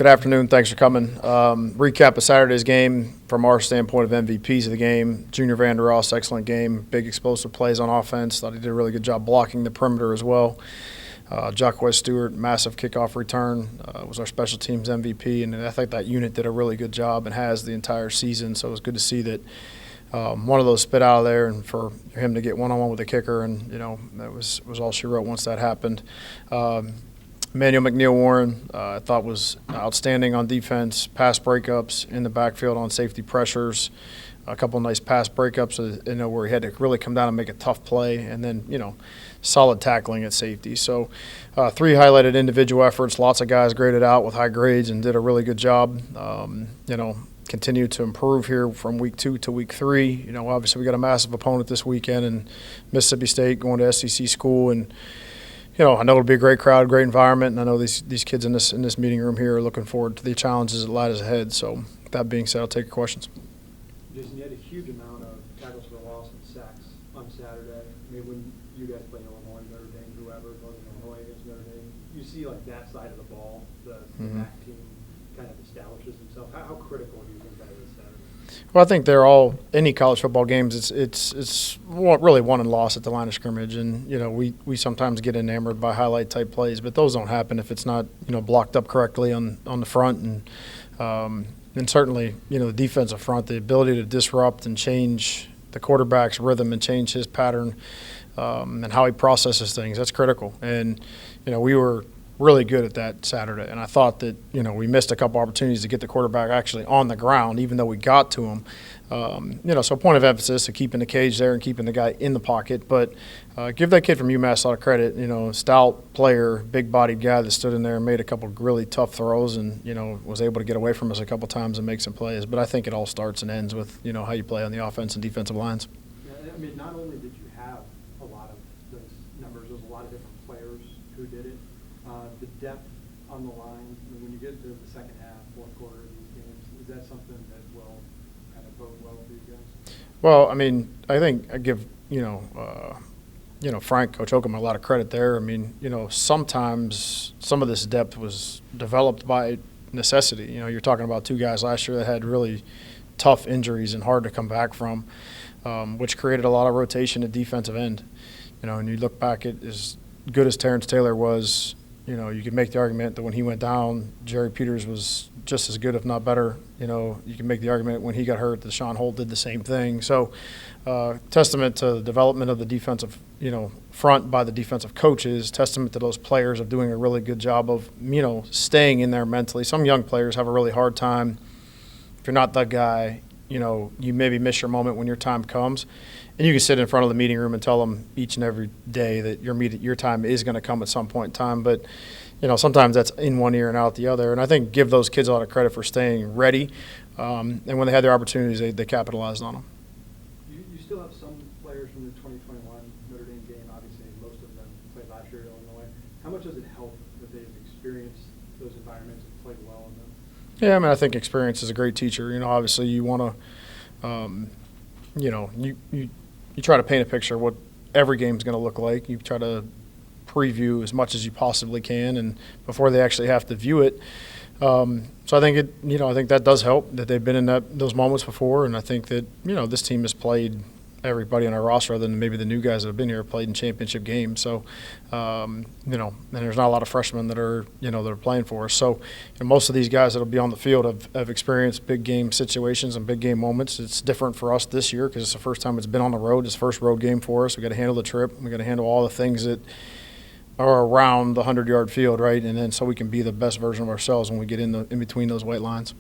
Good afternoon. Thanks for coming. Recap of Saturday's game from our standpoint of MVPs of the game. Junior Van Der Ross, excellent game. Big explosive plays on offense. Thought he did a really good job blocking the perimeter as well. Jacquez Stewart, massive kickoff return, was our special teams MVP, and I think that unit did a really good job and has the entire season. So it was good to see that one of those spit out of there, and for him to get one-on-one with the kicker, and that was all she wrote once that happened. Emmanuel McNeil-Warren, I thought was outstanding on defense, pass breakups in the backfield on safety pressures, a couple of nice pass breakups, where he had to really come down and make a tough play, and then, solid tackling at safety. So 3 highlighted individual efforts, lots of guys graded out with high grades and did a really good job. Continue to improve here from week 2 to week 3. Obviously we got a massive opponent this weekend in Mississippi State going to SEC school, and I know it'll be a great crowd, great environment, and I know these kids in this meeting room here are looking forward to the challenges that lies ahead. So, that being said, I'll take your questions. Jason, you had a huge amount of tackles for loss and sacks on Saturday. I mean, when you guys play Illinois, Notre Dame, whoever, Northern Illinois against Notre Dame, you see like that side of the ball, the MAC team kind of establishes themselves. How critical do you think that is Saturday? Well, I think they're all any college football games. It's really won and lost at the line of scrimmage, and we sometimes get enamored by highlight type plays, but those don't happen if it's not blocked up correctly on the front, and certainly the defensive front, the ability to disrupt and change the quarterback's rhythm and change his pattern and how he processes things. That's critical, and we were really good at that Saturday, and I thought that we missed a couple opportunities to get the quarterback actually on the ground, even though we got to him. So point of emphasis to keeping the cage there and keeping the guy in the pocket, but give that kid from UMass a lot of credit. Stout player, big-bodied guy that stood in there and made a couple really tough throws, and was able to get away from us a couple times and make some plays. But I think it all starts and ends with how you play on the offense and defensive lines. Yeah, I mean, not only did you have a lot of those numbers, there's a lot of different players who did it. The depth on the line, when you get to the second half, fourth quarter of these games, is that something that will kind of bode well for you guys? Well, I mean, I think I give Frank, Coach Holcomb, a lot of credit there. I mean, sometimes some of this depth was developed by necessity. You're talking about 2 guys last year that had really tough injuries and hard to come back from, which created a lot of rotation at defensive end. And you look back at as good as Terrence Taylor was. You could make the argument that when he went down, Jerry Peters was just as good, if not better. You can make the argument when he got hurt that Sean Holt did the same thing. So, testament to the development of the defensive, front by the defensive coaches, testament to those players of doing a really good job of, staying in there mentally. Some young players have a really hard time. If you're not that guy, you maybe miss your moment when your time comes. And you can sit in front of the meeting room and tell them each and every day that your time is going to come at some point in time. But, sometimes that's in one ear and out the other. And I think give those kids a lot of credit for staying ready. And when they had their opportunities, they capitalized on them. You still have some players from the 2021 Notre Dame game. Obviously, most of them played last year at Illinois. How much does it help that they've experienced those environments and played well in them? Yeah, I mean, I think experience is a great teacher. Obviously you want to, you try to paint a picture of what every game's going to look like. You try to preview as much as you possibly can, and before they actually have to view it. So I think I think that does help that they've been in those moments before, and I think that this team has played everybody on our roster, other than maybe the new guys that have been here, played in championship games. So, and there's not a lot of freshmen that are that are playing for us. So, most of these guys that will be on the field have experienced big game situations and big game moments. It's different for us this year because it's the first time it's been on the road. It's the first road game for us. We got to handle the trip. We got to handle all the things that are around the 100-yard field, right? And then so we can be the best version of ourselves when we get in between those white lines.